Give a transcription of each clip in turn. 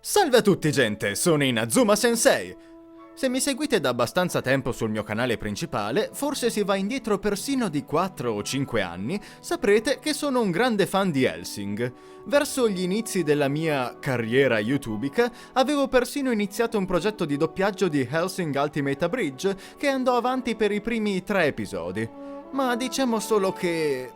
Salve a tutti gente, sono Inazuma Sensei! Se mi seguite da abbastanza tempo sul mio canale principale, forse si va indietro persino di 4 o 5 anni, saprete che sono un grande fan di Hellsing. Verso gli inizi della mia carriera youtubica, avevo persino iniziato un progetto di doppiaggio di Hellsing Ultimate Abridge che andò avanti per i primi 3 episodi. Ma diciamo solo che...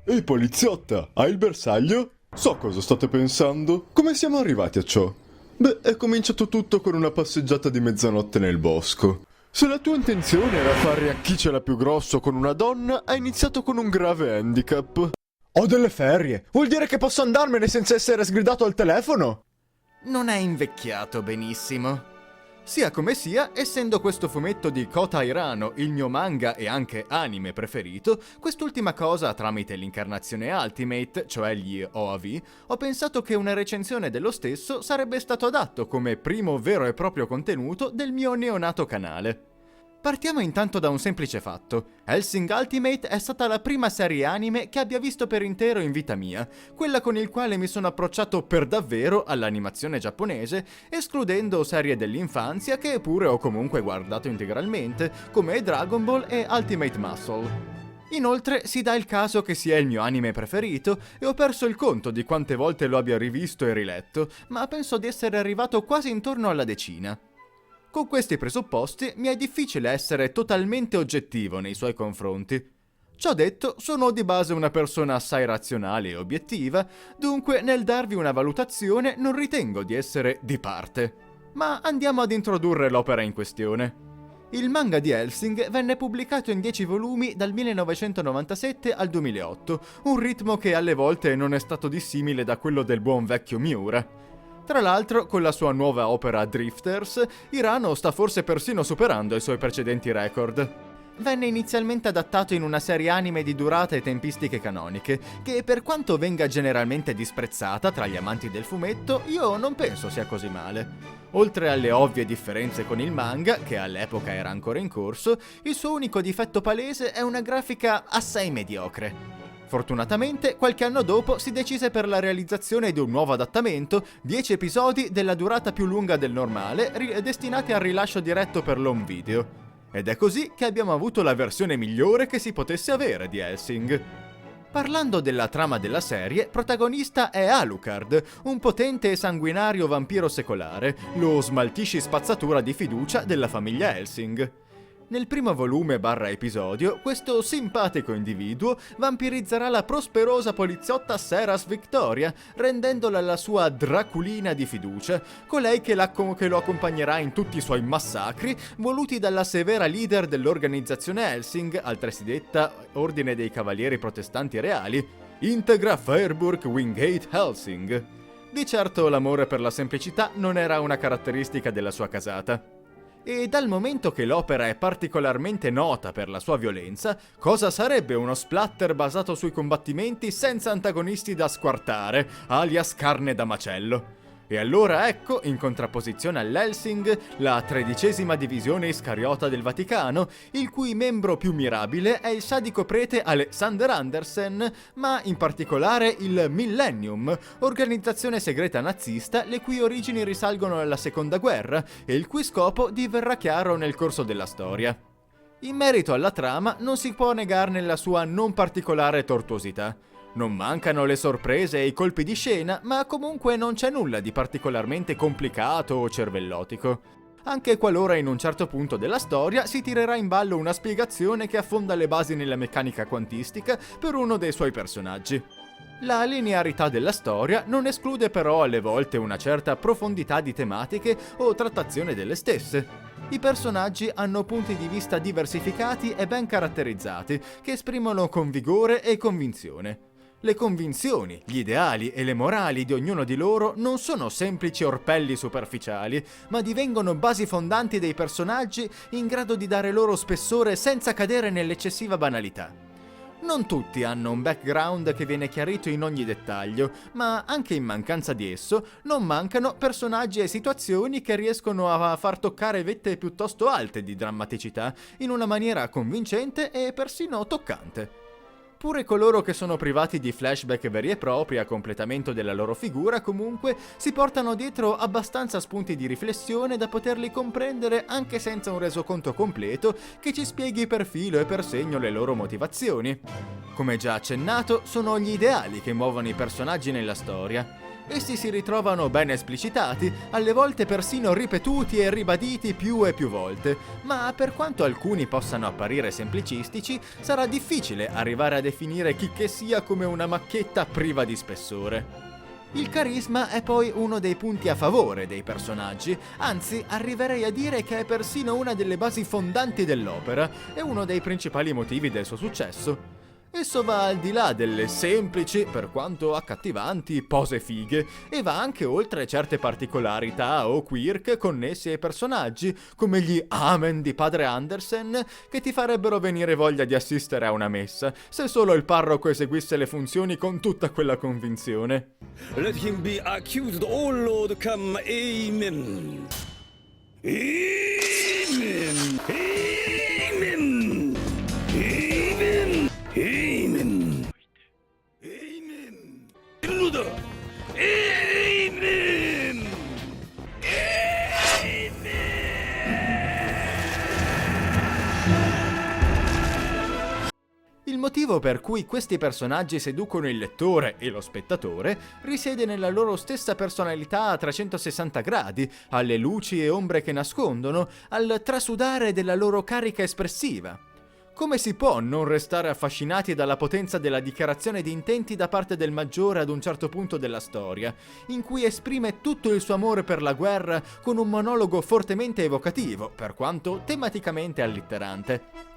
Ehi poliziotta, hai il bersaglio? So cosa state pensando. Come siamo arrivati a ciò? Beh, è cominciato tutto con una passeggiata di mezzanotte nel bosco. Se la tua intenzione era fare a chi ce l'ha più grosso con una donna, hai iniziato con un grave handicap. Ho delle ferie, vuol dire che posso andarmene senza essere sgridato al telefono? non è invecchiato benissimo. Sia come sia, essendo questo fumetto di Kota Hirano il mio manga e anche anime preferito, quest'ultima cosa tramite l'incarnazione Ultimate, cioè gli OAV, ho pensato che una recensione dello stesso sarebbe stato adatto come primo vero e proprio contenuto del mio neonato canale. Partiamo intanto da un semplice fatto. Hellsing Ultimate è stata la prima serie anime che abbia visto per intero in vita mia, quella con il quale mi sono approcciato per davvero all'animazione giapponese, escludendo serie dell'infanzia che pure ho comunque guardato integralmente, come Dragon Ball e Ultimate Muscle. Inoltre si dà il caso che sia il mio anime preferito e ho perso il conto di quante volte lo abbia rivisto e riletto, ma penso di essere arrivato quasi intorno alla decina. Con questi presupposti mi è difficile essere totalmente oggettivo nei suoi confronti. Ciò detto, sono di base una persona assai razionale e obiettiva, dunque nel darvi una valutazione non ritengo di essere di parte. Ma andiamo ad introdurre l'opera in questione. Il manga di Hellsing venne pubblicato in 10 volumi dal 1997 al 2008, un ritmo che alle volte non è stato dissimile da quello del buon vecchio Miura. Tra l'altro, con la sua nuova opera Drifters, Hirano sta forse persino superando i suoi precedenti record. Venne inizialmente adattato in una serie anime di durata e tempistiche canoniche, che per quanto venga generalmente disprezzata tra gli amanti del fumetto, io non penso sia così male. Oltre alle ovvie differenze con il manga, che all'epoca era ancora in corso, il suo unico difetto palese è una grafica assai mediocre. Fortunatamente, qualche anno dopo si decise per la realizzazione di un nuovo adattamento, 10 episodi della durata più lunga del normale, destinati al rilascio diretto per l'home video. Ed è così che abbiamo avuto la versione migliore che si potesse avere di Hellsing. Parlando della trama della serie, protagonista è Alucard, un potente e sanguinario vampiro secolare, lo smaltisci spazzatura di fiducia della famiglia Hellsing. Nel primo volume barra episodio, questo simpatico individuo vampirizzerà la prosperosa poliziotta Seras Victoria, rendendola la sua Draculina di fiducia, colei che lo accompagnerà in tutti i suoi massacri, voluti dalla severa leader dell'organizzazione Hellsing, altresì detta Ordine dei Cavalieri Protestanti Reali, Integra Fairburg Wingate Hellsing. Di certo l'amore per la semplicità non era una caratteristica della sua casata. E dal momento che l'opera è particolarmente nota per la sua violenza, cosa sarebbe uno splatter basato sui combattimenti senza antagonisti da squartare, alias carne da macello? E allora ecco, in contrapposizione all'Hellsing, la 13ª divisione iscariota del Vaticano, il cui membro più mirabile è il sadico prete Alexander Andersen, ma in particolare il Millennium, organizzazione segreta nazista le cui origini risalgono alla Seconda Guerra e il cui scopo diverrà chiaro nel corso della storia. In merito alla trama non si può negarne la sua non particolare tortuosità. Non mancano le sorprese e i colpi di scena, ma comunque non c'è nulla di particolarmente complicato o cervellotico. Anche qualora in un certo punto della storia si tirerà in ballo una spiegazione che affonda le basi nella meccanica quantistica per uno dei suoi personaggi. La linearità della storia non esclude però alle volte una certa profondità di tematiche o trattazione delle stesse. I personaggi hanno punti di vista diversificati e ben caratterizzati, che esprimono con vigore e convinzione. Le convinzioni, gli ideali e le morali di ognuno di loro non sono semplici orpelli superficiali, ma divengono basi fondanti dei personaggi in grado di dare loro spessore senza cadere nell'eccessiva banalità. Non tutti hanno un background che viene chiarito in ogni dettaglio, ma anche in mancanza di esso non mancano personaggi e situazioni che riescono a far toccare vette piuttosto alte di drammaticità in una maniera convincente e persino toccante. Pure coloro che sono privati di flashback veri e propri a completamento della loro figura comunque si portano dietro abbastanza spunti di riflessione da poterli comprendere anche senza un resoconto completo che ci spieghi per filo e per segno le loro motivazioni. Come già accennato, sono gli ideali che muovono i personaggi nella storia. Essi si ritrovano ben esplicitati, alle volte persino ripetuti e ribaditi più e più volte, ma per quanto alcuni possano apparire semplicistici, sarà difficile arrivare a definire chi che sia come una macchietta priva di spessore. Il carisma è poi uno dei punti a favore dei personaggi, anzi arriverei a dire che è persino una delle basi fondanti dell'opera e uno dei principali motivi del suo successo. Esso va al di là delle semplici, per quanto accattivanti, pose fighe e va anche oltre certe particolarità o quirk connessi ai personaggi, come gli amen di padre Andersen, che ti farebbero venire voglia di assistere a una messa, se solo il parroco eseguisse le funzioni con tutta quella convinzione. Let him be accused, O Lord, come, amen. Amen. Amen. Amen. Amen. Amen. Illuda. Amen. Il motivo per cui questi personaggi seducono il lettore e lo spettatore risiede nella loro stessa personalità a 360 gradi, alle luci e ombre che nascondono, al trasudare della loro carica espressiva. Come si può non restare affascinati dalla potenza della dichiarazione di intenti da parte del maggiore ad un certo punto della storia, in cui esprime tutto il suo amore per la guerra con un monologo fortemente evocativo, per quanto tematicamente allitterante?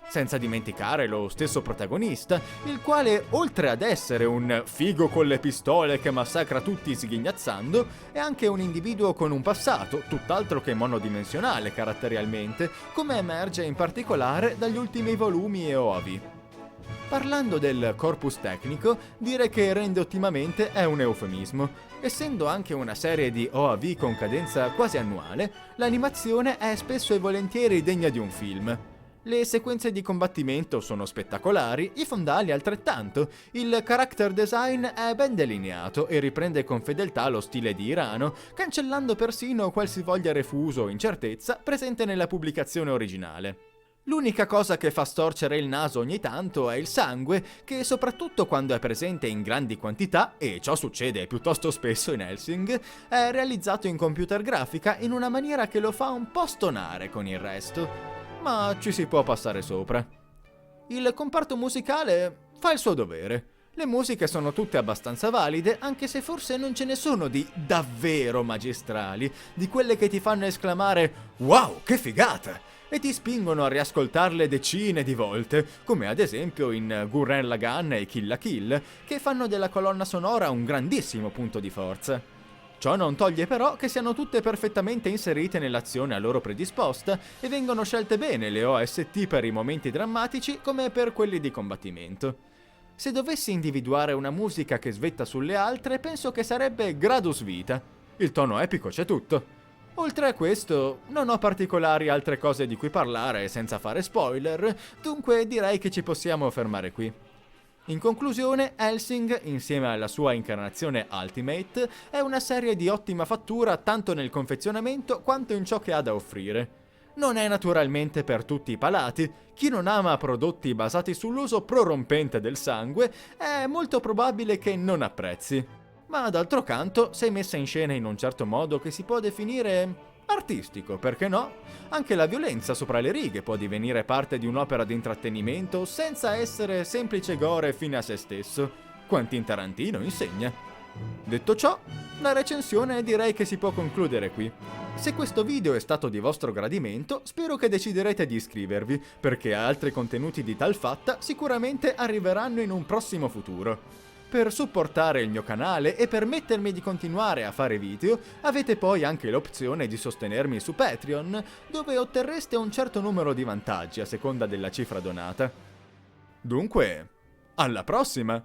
Senza dimenticare lo stesso protagonista, il quale, oltre ad essere un figo con le pistole che massacra tutti sghignazzando, è anche un individuo con un passato tutt'altro che monodimensionale caratterialmente, come emerge in particolare dagli ultimi volumi e OAV. Parlando del corpus tecnico, dire che rende ottimamente è un eufemismo. Essendo anche una serie di OAV con cadenza quasi annuale, l'animazione è spesso e volentieri degna di un film. Le sequenze di combattimento sono spettacolari, i fondali altrettanto, il character design è ben delineato e riprende con fedeltà lo stile di Irano, cancellando persino qualsivoglia refuso o incertezza presente nella pubblicazione originale. L'unica cosa che fa storcere il naso ogni tanto è il sangue, che soprattutto quando è presente in grandi quantità, e ciò succede piuttosto spesso in Hellsing, è realizzato in computer grafica in una maniera che lo fa un po' stonare con il resto. Ma ci si può passare sopra. Il comparto musicale fa il suo dovere. Le musiche sono tutte abbastanza valide, anche se forse non ce ne sono di davvero magistrali, di quelle che ti fanno esclamare «Wow, che figata!» e ti spingono a riascoltarle decine di volte, come ad esempio in Gurren Lagann e Kill la Kill, che fanno della colonna sonora un grandissimo punto di forza. Ciò non toglie però che siano tutte perfettamente inserite nell'azione a loro predisposta e vengono scelte bene le OST per i momenti drammatici come per quelli di combattimento. Se dovessi individuare una musica che svetta sulle altre, penso che sarebbe Gradus Vita. Il tono epico c'è tutto. Oltre a questo, non ho particolari altre cose di cui parlare senza fare spoiler, dunque direi che ci possiamo fermare qui. In conclusione, Hellsing, insieme alla sua incarnazione Ultimate, è una serie di ottima fattura tanto nel confezionamento quanto in ciò che ha da offrire. Non è naturalmente per tutti i palati, chi non ama prodotti basati sull'uso prorompente del sangue è molto probabile che non apprezzi. Ma d'altro canto, se messa in scena in un certo modo che si può definire artistico, perché no? Anche la violenza sopra le righe può divenire parte di un'opera di intrattenimento senza essere semplice gore fine a se stesso. Quentin Tarantino insegna. Detto ciò, la recensione direi che si può concludere qui. Se questo video è stato di vostro gradimento, spero che deciderete di iscrivervi, perché altri contenuti di tal fatta sicuramente arriveranno in un prossimo futuro. Per supportare il mio canale e permettermi di continuare a fare video, avete poi anche l'opzione di sostenermi su Patreon, dove otterreste un certo numero di vantaggi a seconda della cifra donata. Dunque, alla prossima!